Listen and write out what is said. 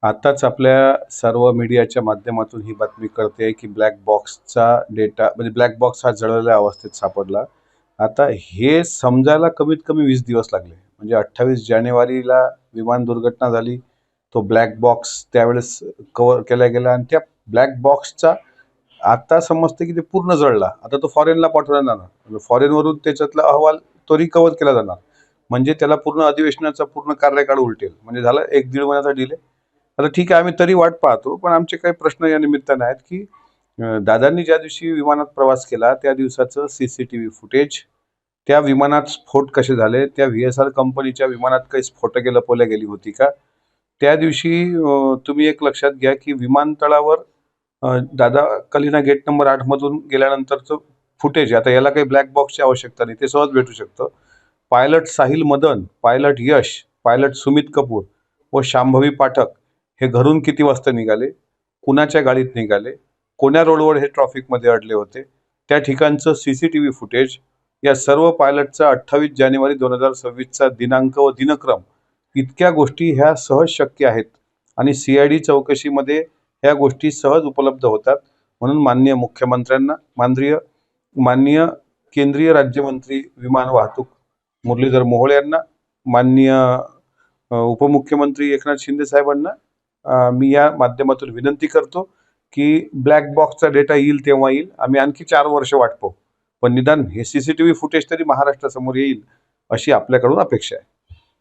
आताच आपल्या सर्व मीडियाच्या माध्यमातून ही बातमी कळते की ब्लॅक बॉक्सचा डेटा म्हणजे ब्लॅक बॉक्स हा जळलेल्या अवस्थेत सापडला. आता हे समजायला कमीत कमी 20 दिवस लागले. म्हणजे 28 जानेवारीला विमान दुर्घटना झाली. तो ब्लॅक बॉक्स त्यावेळेस कव्हर केला गेला आणि त्या ब्लॅक बॉक्सचा आता समजतं की ते पूर्ण जळला. आता तो फॉरेनला पाठवला जाणार. फॉरेनवरून त्याच्यातला अहवाल तो रिकव्हर केला जाणार. म्हणजे त्याला पूर्ण अधिवेशनाचा पूर्ण कार्यकाळ उलटेल. म्हणजे झाला 1-1.5 महिन्याचा डिले. आता ठीक आहे, आम्ही तरी वाट पाहतो, पण आमचे काही प्रश्न या निमित्तानं आहेत की दादांनी ज्या दिवशी विमानात प्रवास केला त्या दिवसाचं CCTV फुटेज, त्या विमानात स्फोट कसे झाले, त्या VSR कंपनीच्या विमानात काही स्फोटके लपवल्या गेली होती का? त्या दिवशी तुम्ही एक लक्षात घ्या की विमानतळावर दादा कलिना गेट नंबर 8 मधून गेल्यानंतरचं फुटेज, आता याला काही ब्लॅक बॉक्सची आवश्यकता नाही, ते सहज भेटू शकतं. पायलट साहिल मदन, पायलट यश, पायलट सुमित कपूर व शांभवी पाठक हे घरून किती वाजता निघाले, कुणाच्या गाडीत निघाले, कोण्या रोडवर हे ट्रॉफिकमध्ये अडले होते, त्या ठिकाणचं CCTV फुटेज, या सर्व पायलटचा 28 जानेवारी 2026चा दिनांक व दिनक्रम, इतक्या गोष्टी ह्या सहज शक्य आहेत आणि CID चौकशीमध्ये ह्या गोष्टी सहज उपलब्ध होतात. म्हणून माननीय मुख्यमंत्र्यांना, माननीय केंद्रीय राज्यमंत्री विमान वाहतूक मुरलीधर मोहोळ यांना, माननीय उपमुख्यमंत्री एकनाथ शिंदे साहेबांना मी या माध्यमातून विनंती करतो की ब्लॅक बॉक्सचा डेटा येईल तेव्हा येईल. आम्ही आणखी 4 वर्ष वाट पाहू, पण निदान हे CCTV फुटेज तरी महाराष्ट्रासमोर येईल अशी आपल्याकडून अपेक्षा आहे.